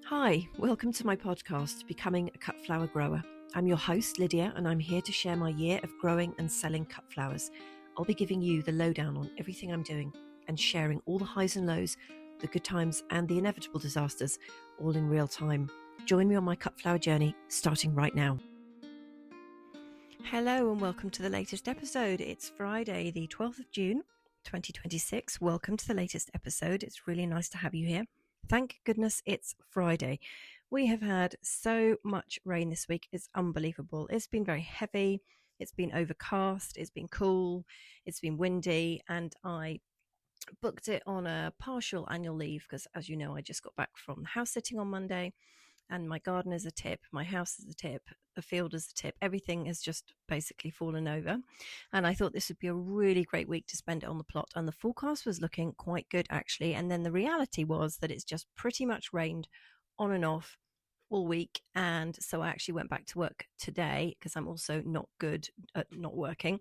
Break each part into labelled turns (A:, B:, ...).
A: Hi, welcome to my podcast, Becoming a Cut Flower Grower. I'm your host, Lydia, and I'm here to share my year of growing and selling cut flowers. I'll be giving you the lowdown on everything I'm doing and sharing all the highs and lows, the good times and the inevitable disasters, all in real time. Join me on my cut flower journey, starting right now. Hello and welcome to the latest episode. It's Friday, the 12th of June, 2026. Welcome to the latest episode. It's really nice to have you here. Thank goodness it's Friday. We have had so much rain this week. It's unbelievable. It's been very heavy. It's been overcast. It's been cool. It's been windy. And I booked it on a partial annual leave because, as you know, I just got back from house sitting on Monday. And my garden is a tip, my house is a tip, the field is a tip. Everything has just basically fallen over. And I thought this would be a really great week to spend it on the plot. And the forecast was looking quite good, actually. And then the reality was that it's just pretty much rained on and off all week. And so I actually went back to work today because I'm also not good at not working.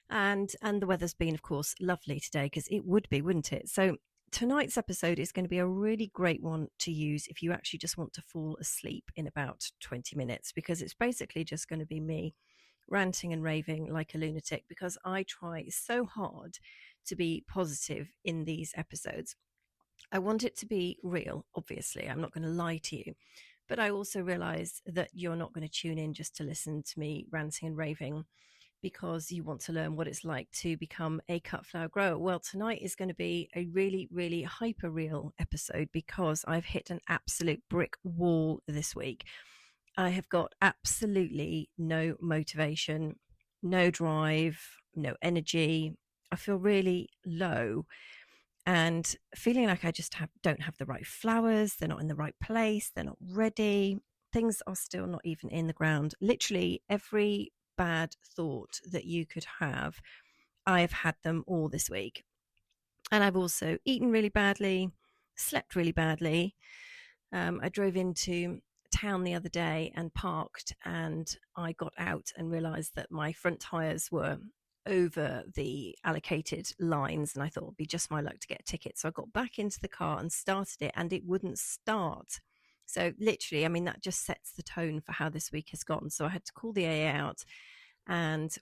A: And the weather's been, of course, lovely today because it would be, wouldn't it? So tonight's episode is going to be a really great one to use if you actually just want to fall asleep in about 20 minutes, because it's basically just going to be me ranting and raving like a lunatic, because I try so hard to be positive in these episodes. I want it to be real, obviously. I'm not going to lie to you. But I also realize that you're not going to tune in just to listen to me ranting and raving because you want to learn what it's like to become a cut flower grower. Well, tonight is going to be a really, really hyper real episode because I've hit an absolute brick wall this week. I have got absolutely no motivation, no drive, no energy. I feel really low and feeling like I just don't have the right flowers. They're not in the right place. They're not ready. Things are still not even in the ground. Literally every bad thought that you could have, I've had them all this week. And I've also eaten really badly, slept really badly. I drove into town the other day and parked, and I got out and realized that my front tires were over the allocated lines, and I thought it'd be just my luck to get a ticket. So I got back into the car and started it, and it wouldn't start. So literally, I mean, that just sets the tone for how this week has gone. So I had to call the AA out and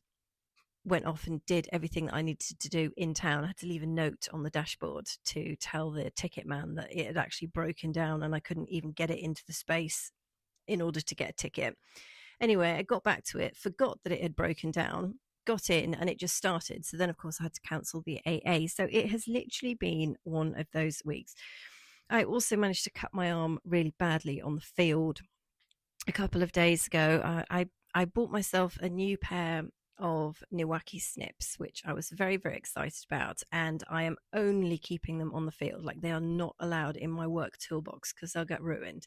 A: went off and did everything that I needed to do in town. I had to leave a note on the dashboard to tell the ticket man that it had actually broken down and I couldn't even get it into the space in order to get a ticket. Anyway, I got back to it, forgot that it had broken down, got in, and it just started. So then, of course, I had to cancel the AA. So it has literally been one of those weeks. I also managed to cut my arm really badly on the field a couple of days ago. I bought myself a new pair of Niwaki snips, which I was very, very excited about. And I am only keeping them on the field. Like, they are not allowed in my work toolbox because they'll get ruined.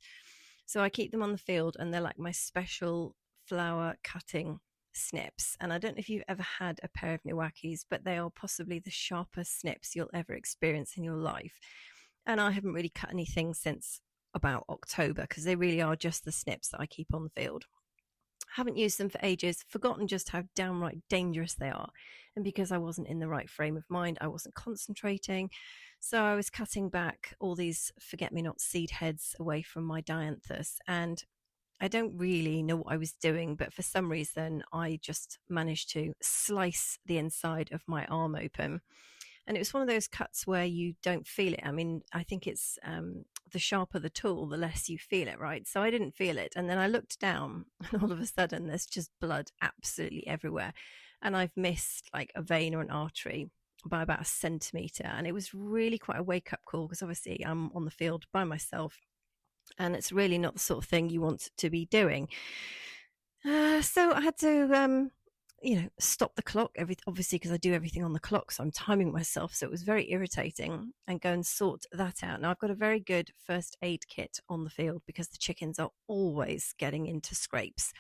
A: So I keep them on the field, and they're like my special flower cutting snips. And I don't know if you've ever had a pair of Niwakis, but they are possibly the sharpest snips you'll ever experience in your life. And I haven't really cut anything since about October because they really are just the snips that I keep on the field. Haven't used them for ages, forgotten just how downright dangerous they are. And because I wasn't in the right frame of mind, I wasn't concentrating. So I was cutting back all these forget-me-not seed heads away from my dianthus. And I don't really know what I was doing, but for some reason, I just managed to slice the inside of my arm open. And it was one of those cuts where you don't feel it. I mean, I think it's the sharper the tool, the less you feel it, right? So I didn't feel it. And then I looked down and all of a sudden there's just blood absolutely everywhere. And I've missed like a vein or an artery by about a centimetre. And it was really quite a wake-up call because obviously I'm on the field by myself and it's really not the sort of thing you want to be doing. So I had to... stop the clock, obviously, because I do everything on the clock. So I'm timing myself. So it was very irritating, and go and sort that out. Now I've got a very good first aid kit on the field because the chickens are always getting into scrapes.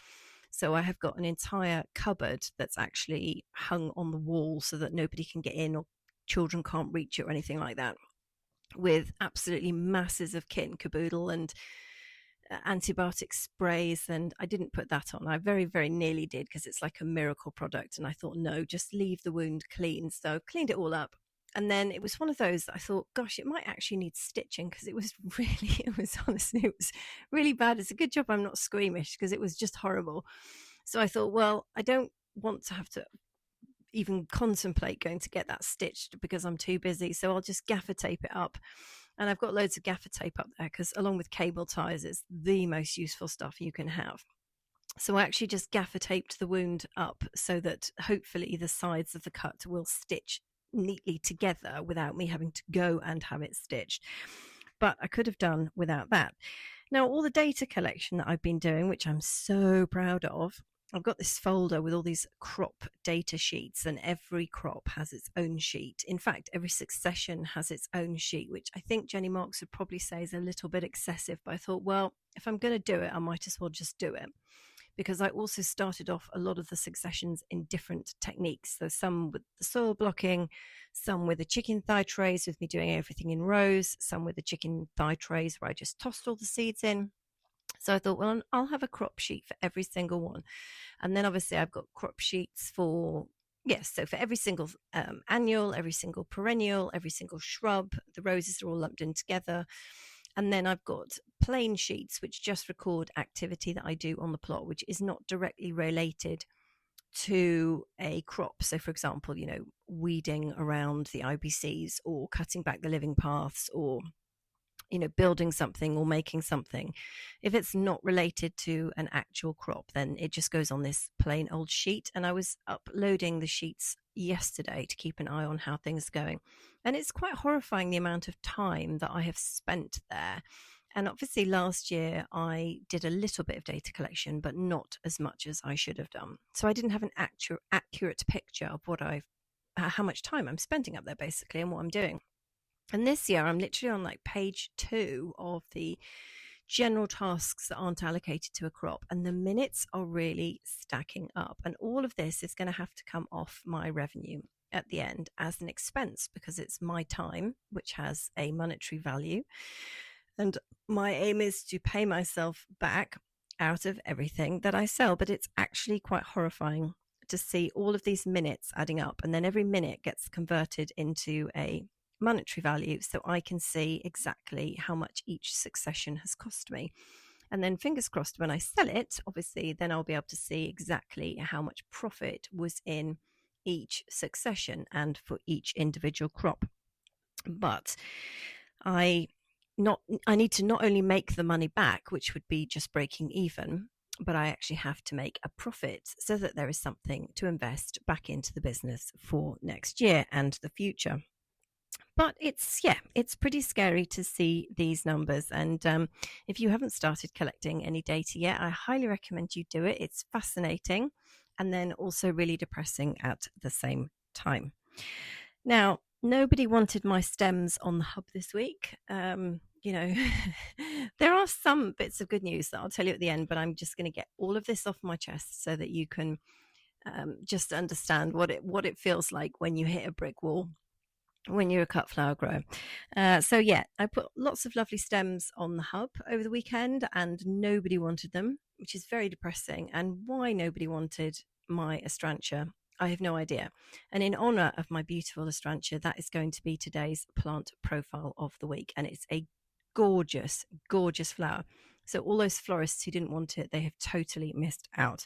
A: So I have got an entire cupboard that's actually hung on the wall so that nobody can get in or children can't reach it or anything like that, with absolutely masses of kit and caboodle and antibiotic sprays. And I didn't put that on. I very, very nearly did because it's like a miracle product. And I thought, no, just leave the wound clean. So I cleaned it all up And then it was one of those that I thought, gosh, it might actually need stitching, because it was honestly, it was really bad. It's a good job I'm not squeamish, because it was just horrible. So I thought, well, I don't want to have to even contemplate going to get that stitched because I'm too busy. So I'll just gaffer tape it up. And I've got loads of gaffer tape up there, because along with cable ties, it's the most useful stuff you can have. So I actually just gaffer taped the wound up so that hopefully the sides of the cut will stitch neatly together without me having to go and have it stitched. But I could have done without that. Now, all the data collection that I've been doing, which I'm so proud of, I've got this folder with all these crop data sheets, and every crop has its own sheet. In fact, every succession has its own sheet, which I think Jenny Marks would probably say is a little bit excessive. But I thought, well, if I'm going to do it, I might as well just do it, because I also started off a lot of the successions in different techniques. So some with the soil blocking, some with the chicken thigh trays with me doing everything in rows, some with the chicken thigh trays where I just tossed all the seeds in. So I thought, well, I'll have a crop sheet for every single one. And then obviously I've got crop sheets for, yes, so for every single annual, every single perennial, every single shrub. The roses are all lumped in together. And then I've got plain sheets which just record activity that I do on the plot, which is not directly related to a crop. So for example, weeding around the IBCs, or cutting back the living paths, or building something or making something. If it's not related to an actual crop, then it just goes on this plain old sheet. And I was uploading the sheets yesterday to keep an eye on how things are going. And it's quite horrifying the amount of time that I have spent there. And obviously last year I did a little bit of data collection, but not as much as I should have done. So I didn't have an accurate picture of how much time I'm spending up there basically, and what I'm doing. And this year I'm literally on like page 2 of the general tasks that aren't allocated to a crop, and the minutes are really stacking up. And all of this is going to have to come off my revenue at the end as an expense, because it's my time, which has a monetary value. And my aim is to pay myself back out of everything that I sell. But it's actually quite horrifying to see all of these minutes adding up, and then every minute gets converted into a monetary value, so I can see exactly how much each succession has cost me. And then fingers crossed, when I sell it, obviously then I'll be able to see exactly how much profit was in each succession and for each individual crop. But I need to not only make the money back, which would be just breaking even, but I actually have to make a profit so that there is something to invest back into the business for next year and the future. But it's pretty scary to see these numbers. And if you haven't started collecting any data yet, I highly recommend you do it. It's fascinating, and then also really depressing at the same time. Now, nobody wanted my stems on the hub this week. There are some bits of good news that I'll tell you at the end, but I'm just going to get all of this off my chest so that you can just understand what it feels like when you hit a brick wall when you're a cut flower grower. I put lots of lovely stems on the hub over the weekend, and nobody wanted them, which is very depressing. And why nobody wanted my Astrantia, I have no idea. And in honor of my beautiful Astrantia, that is going to be today's plant profile of the week. And it's a gorgeous, gorgeous flower. So all those florists who didn't want it, they have totally missed out.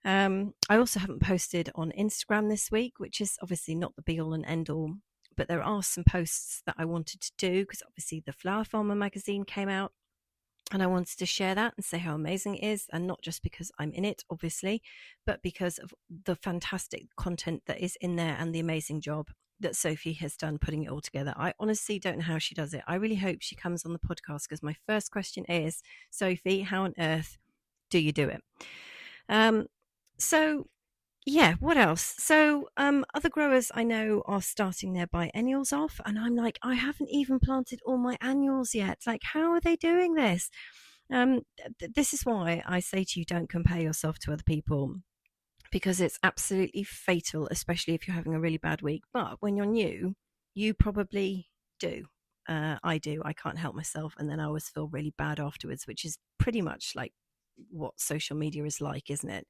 A: I also haven't posted on Instagram this week, which is obviously not the be all and end all. But there are some posts that I wanted to do, because obviously the Flower Farmer magazine came out, and I wanted to share that and say how amazing it is. And not just because I'm in it, obviously, but because of the fantastic content that is in there and the amazing job that Sophie has done putting it all together. I honestly don't know how she does it. I really hope she comes on the podcast, because my first question is, Sophie, how on earth do you do it? What else? So other growers I know are starting their biennials off, and I'm like, I haven't even planted all my annuals yet. Like, how are they doing this? This is why I say to you, don't compare yourself to other people, because it's absolutely fatal, especially if you're having a really bad week. But when you're new, you probably do. I do. I can't help myself. And then I always feel really bad afterwards, which is pretty much like what social media is like, isn't it?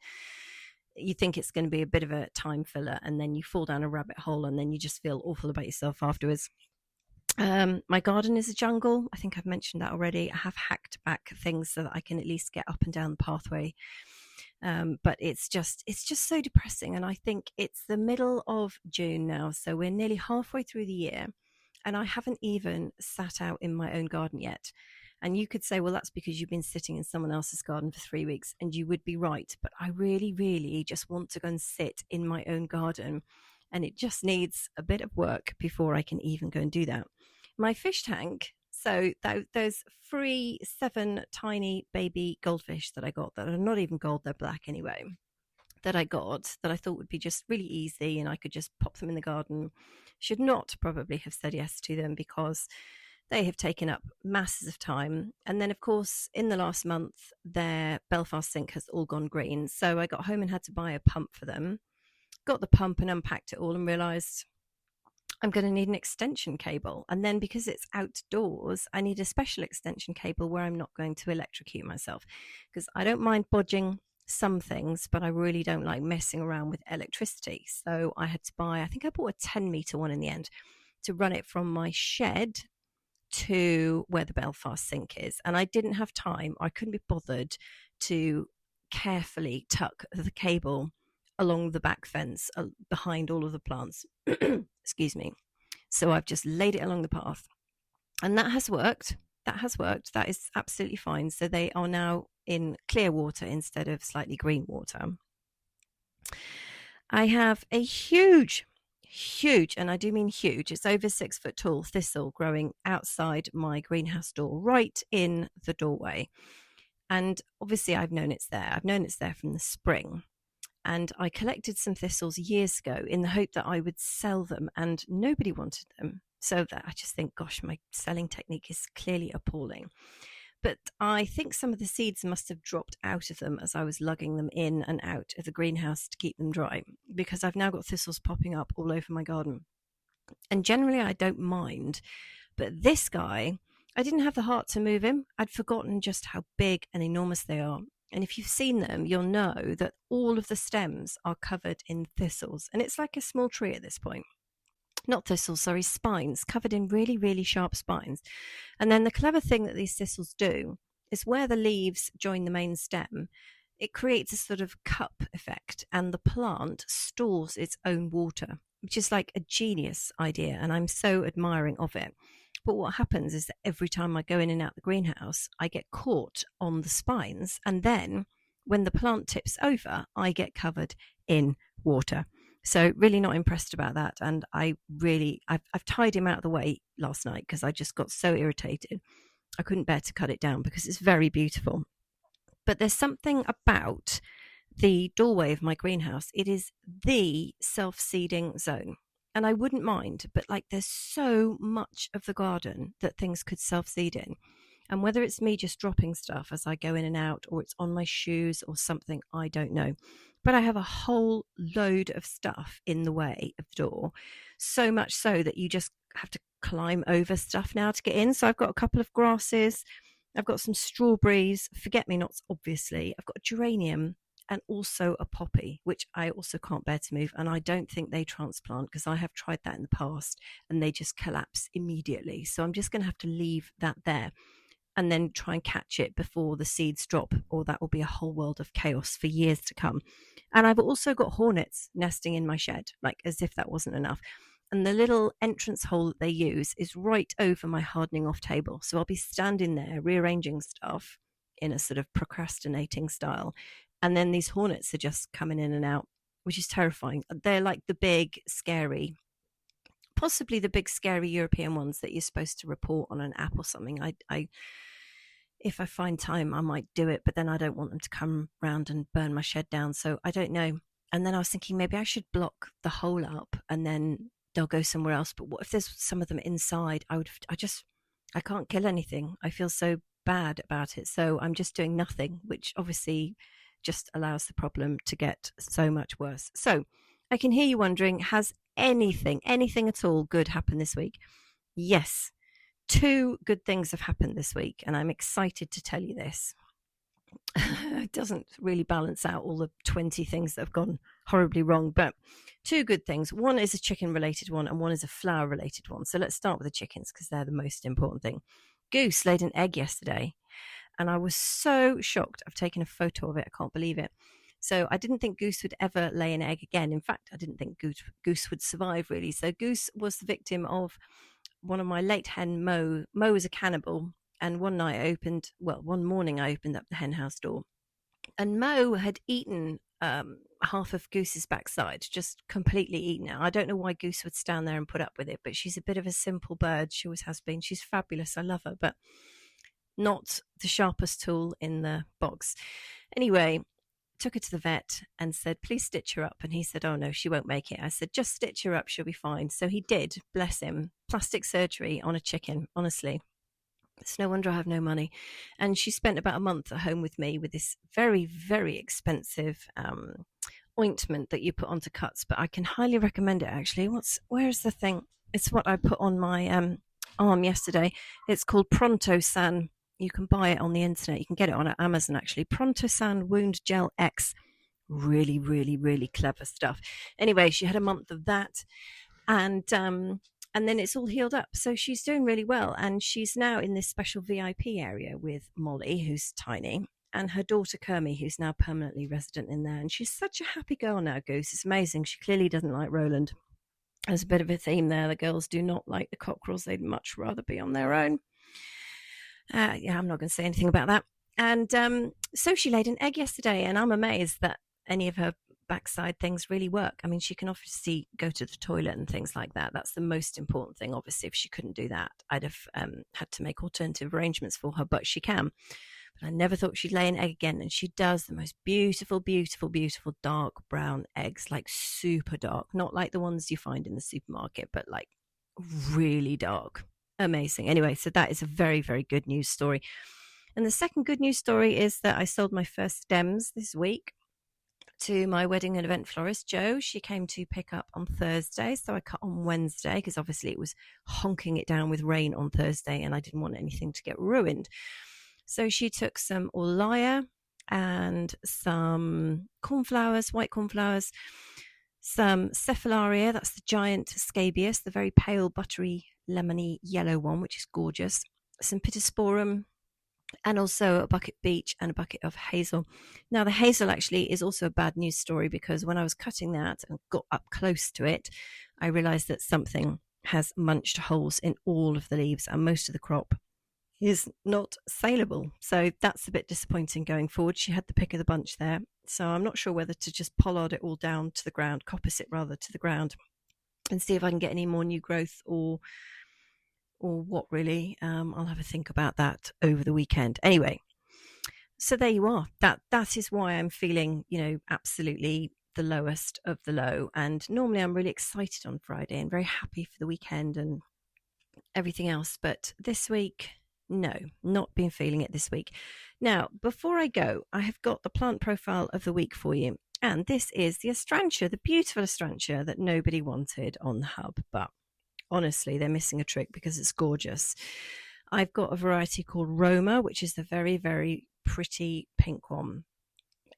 A: you think it's going to be a bit of a time filler, and then you fall down a rabbit hole, and then you just feel awful about yourself afterwards. My garden is a jungle. I think I've mentioned that already. I have hacked back things so that I can at least get up and down the pathway. But it's just so depressing. And I think it's the middle of June now, so we're nearly halfway through the year, and I haven't even sat out in my own garden yet. And you could say, well, that's because you've been sitting in someone else's garden for 3 weeks, and you would be right. But I really, really just want to go and sit in my own garden, and it just needs a bit of work before I can even go and do that. My fish tank, so those 7 tiny baby goldfish that I got, that are not even gold, they're black anyway, that I got, that I thought would be just really easy and I could just pop them in the garden, should not probably have said yes to them, because they have taken up masses of time. And then, of course, in the last month, their Belfast sink has all gone green. So I got home and had to buy a pump for them. Got the pump and unpacked it all and realised I'm going to need an extension cable. And then, because it's outdoors, I need a special extension cable where I'm not going to electrocute myself, because I don't mind bodging some things, but I really don't like messing around with electricity. So I had to buy, I think I bought a 10-meter one in the end, to run it from my shed to where the Belfast sink is. And I didn't have time, I couldn't be bothered to carefully tuck the cable along the back fence behind all of the plants. Excuse me. So I've just laid it along the path, and that has worked. That is absolutely fine. So they are now in clear water instead of slightly green water. I have a huge, and I do mean huge, it's over 6 foot tall thistle growing outside my greenhouse door, right in the doorway. And obviously I've known it's there. I've known it's there from the spring. And I collected some thistles years ago in the hope that I would sell them, and nobody wanted them. So that I just think, gosh, my selling technique is clearly appalling. But I think some of the seeds must have dropped out of them as I was lugging them in and out of the greenhouse to keep them dry, because I've now got thistles popping up all over my garden. And generally I don't mind, but this guy, I didn't have the heart to move him. I'd forgotten just how big and enormous they are. And if you've seen them, you'll know that all of the stems are covered in thistles. And it's like a small tree at this point. Not thistles, sorry, spines, covered in really, really sharp spines. And then the clever thing that these thistles do is, where the leaves join the main stem, it creates a sort of cup effect, and the plant stores its own water, which is like a genius idea. And I'm so admiring of it. But what happens is that every time I go in and out the greenhouse, I get caught on the spines. And then when the plant tips over, I get covered in water. So really not impressed about that. And I've tied him out of the way last night because I just got so irritated. I couldn't bear to cut it down because it's very beautiful. But there's something about the doorway of my greenhouse. It is the self-seeding zone. And I wouldn't mind, but like, there's so much of the garden that things could self-seed in. And whether it's me just dropping stuff as I go in and out, or it's on my shoes or something, I don't know. But I have a whole load of stuff in the way of the door. So much so that you just have to climb over stuff now to get in. So I've got a couple of grasses. I've got some strawberries, forget-me-nots, obviously. I've got a geranium and also a poppy, which I also can't bear to move. And I don't think they transplant, because I have tried that in the past and they just collapse immediately. So I'm just going to have to leave that there and then try and catch it before the seeds drop, or that will be a whole world of chaos for years to come. And I've also got hornets nesting in my shed, like as if that wasn't enough. And the little entrance hole that they use is right over my hardening off table. So I'll be standing there rearranging stuff in a sort of procrastinating style. And then these hornets are just coming in and out, which is terrifying. They're like the big, scary, possibly the big, scary European ones that you're supposed to report on an app or something. If I find time, I might do it, but then I don't want them to come round and burn my shed down. So I don't know. And then I was thinking maybe I should block the hole up and then they'll go somewhere else. But what if there's some of them inside? I can't kill anything. I feel so bad about it. So I'm just doing nothing, which obviously just allows the problem to get so much worse. So I can hear you wondering, has anything at all good happened this week? Yes. 2 good things have happened this week, and I'm excited to tell you this. It doesn't really balance out all the 20 things that have gone horribly wrong, but two good things. One is a chicken related one and one is a flower related one. So let's start with the chickens because they're the most important thing. Goose laid an egg yesterday and I was so shocked. I've taken a photo of it. I can't believe it. So I didn't think Goose would ever lay an egg again. In fact, I didn't think Goose would survive really. So Goose was the victim of one of my late hen, Mo. Mo is a cannibal. And one morning I opened up the hen house door and Mo had eaten half of Goose's backside, just completely eaten it. I don't know why Goose would stand there and put up with it, but she's a bit of a simple bird. She always has been. She's fabulous. I love her, but not the sharpest tool in the box. Anyway, took her to the vet and said, please stitch her up. And he said, oh no, she won't make it. I said, just stitch her up. She'll be fine. So he did, bless him. Plastic surgery on a chicken, honestly. It's no wonder I have no money. And she spent about a month at home with me with this very, very expensive ointment that you put onto cuts. But I can highly recommend it, actually. Where's the thing? It's what I put on my arm yesterday. It's called Pronto San. You can buy it on the internet. You can get it on Amazon, actually. Pronto San Wound Gel X. Really, really, really clever stuff. Anyway, she had a month of that. And then it's all healed up. So she's doing really well. And she's now in this special VIP area with Molly, who's tiny, and her daughter Kermie, who's now permanently resident in there. And she's such a happy girl now, Goose. It's amazing. She clearly doesn't like Roland. There's a bit of a theme there. The girls do not like the cockerels. They'd much rather be on their own. I'm not going to say anything about that. And so she laid an egg yesterday, and I'm amazed that any of her backside things really work. I mean, she can obviously go to the toilet and things like that. That's the most important thing. Obviously, if she couldn't do that, I'd have had to make alternative arrangements for her, but she can. But I never thought she'd lay an egg again, and she does the most beautiful, beautiful, beautiful dark brown eggs, like super dark, not like the ones you find in the supermarket, but like really dark. Amazing. Anyway, so that is a very, very good news story. And the second good news story is that I sold my first stems this week to my wedding and event florist, Jo. She came to pick up on Thursday, so I cut on Wednesday because obviously it was honking it down with rain on Thursday and I didn't want anything to get ruined. So she took some Orlia and some cornflowers, white cornflowers, some Cephalaria, that's the giant scabious, the very pale, buttery, lemony yellow one, which is gorgeous, some Pittosporum, and also a bucket beech and a bucket of hazel. Now, the hazel actually is also a bad news story because when I was cutting that and got up close to it, I realized that something has munched holes in all of the leaves and most of the crop is not saleable. So that's a bit disappointing going forward. She had the pick of the bunch there. So I'm not sure whether to just pollard it all down to the ground, coppice it rather to the ground, and see if I can get any more new growth or what really. I'll have a think about that over the weekend. Anyway, so there you are. That is why I'm feeling, absolutely the lowest of the low. And normally I'm really excited on Friday and very happy for the weekend and everything else. But this week, no, not been feeling it this week. Now, before I go, I have got the plant profile of the week for you. And this is the Astrantia, the beautiful Astrantia that nobody wanted on the hub. But honestly, they're missing a trick because it's gorgeous. I've got a variety called Roma, which is the very, very pretty pink one.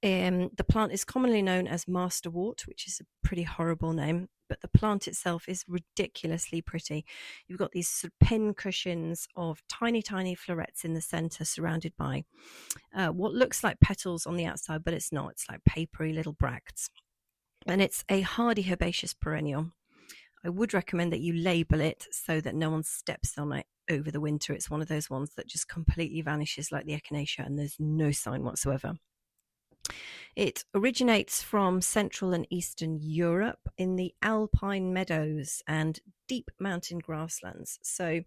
A: The plant is commonly known as masterwort, which is a pretty horrible name, but the plant itself is ridiculously pretty. You've got these sort of pin cushions of tiny, tiny florets in the center surrounded by what looks like petals on the outside, but it's not. It's like papery little bracts. And it's a hardy herbaceous perennial. I would recommend that you label it so that no one steps on it over the winter. It's one of those ones that just completely vanishes like the echinacea and there's no sign whatsoever. It originates from Central and Eastern Europe in the alpine meadows and deep mountain grasslands. So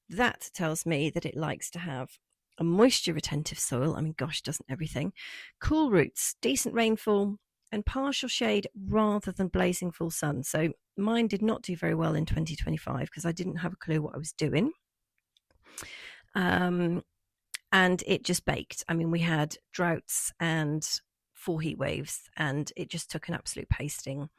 A: that tells me that it likes to have a moisture retentive soil. I mean, gosh, doesn't everything? Cool roots, decent rainfall, and partial shade rather than blazing full sun. So mine did not do very well in 2025 because I didn't have a clue what I was doing. And it just baked. I mean, we had droughts and 4 heat waves, and it just took an absolute pasting,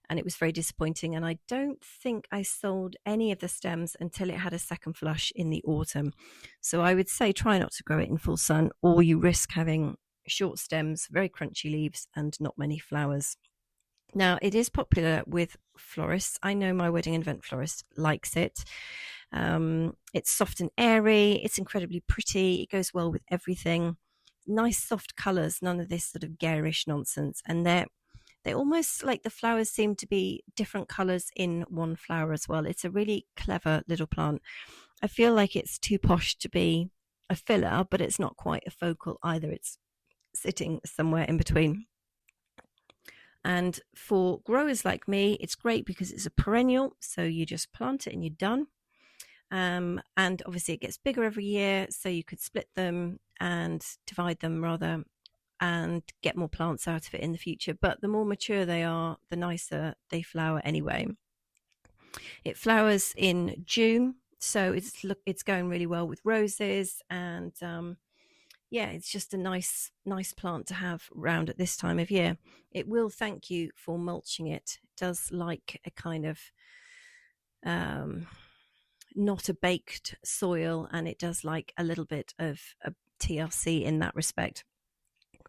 A: and it was very disappointing. And I don't think I sold any of the stems until it had a second flush in the autumn. So I would say try not to grow it in full sun, or you risk having short stems, very crunchy leaves, and not many flowers. Now, it is popular with florists. I know my wedding and event florist likes it. It's soft and airy. It's incredibly pretty. It goes well with everything. Nice soft colours, none of this sort of garish nonsense. And they almost, like, the flowers seem to be different colours in one flower as well. It's a really clever little plant. I feel like it's too posh to be a filler, but it's not quite a focal either. It's sitting somewhere in between. And for growers like me, it's great because it's a perennial. So you just plant it and you're done. And obviously it gets bigger every year. So you could split them and divide them rather, and get more plants out of it in the future. But the more mature they are, the nicer they flower anyway. It flowers in June. So it's going really well with roses, and it's just a nice plant to have around at this time of year. It will thank you for mulching it. It does like a kind of not a baked soil, and it does like a little bit of a TLC in that respect.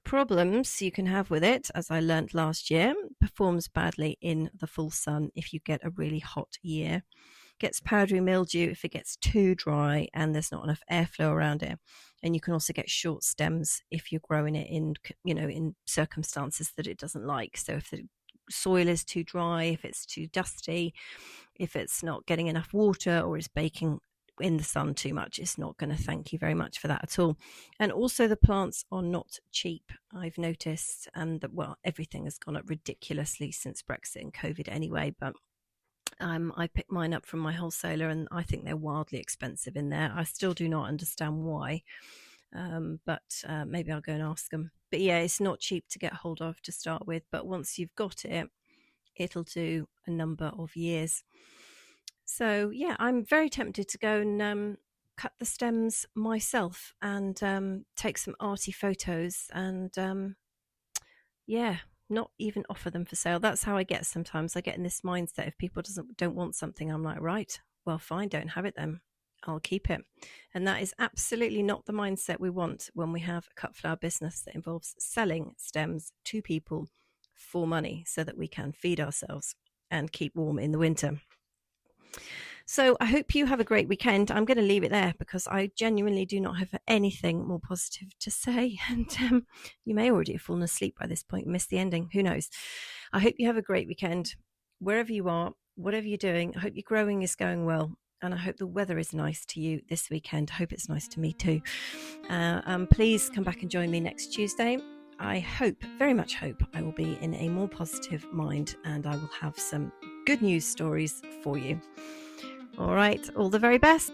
A: Problems you can have with it, as I learnt last year, performs badly in the full sun if you get a really hot year. Gets powdery mildew if it gets too dry and there's not enough airflow around it. And you can also get short stems if you're growing it in circumstances that it doesn't like. So if the soil is too dry, if it's too dusty, if it's not getting enough water, or is baking in the sun too much, it's not going to thank you very much for that at all. And also the plants are not cheap, I've noticed, and everything has gone up ridiculously since Brexit and COVID anyway, but I picked mine up from my wholesaler, and I think they're wildly expensive in there. I still do not understand why, but maybe I'll go and ask them. But yeah, it's not cheap to get hold of to start with, but once you've got it, it'll do a number of years. So yeah, I'm very tempted to go and cut the stems myself and take some arty photos and not even offer them for sale. That's how I get sometimes. I get in this mindset, if people don't want something, I'm like, right, well, fine, don't have it then. I'll keep it. And that is absolutely not the mindset we want when we have a cut flower business that involves selling stems to people for money so that we can feed ourselves and keep warm in the winter. So I hope you have a great weekend. I'm going to leave it there because I genuinely do not have anything more positive to say. And you may already have fallen asleep by this point and missed the ending. Who knows? I hope you have a great weekend. Wherever you are, whatever you're doing, I hope your growing is going well. And I hope the weather is nice to you this weekend. I hope it's nice to me too. Please come back and join me next Tuesday. I hope, very much hope, I will be in a more positive mind and I will have some good news stories for you. All right, all the very best.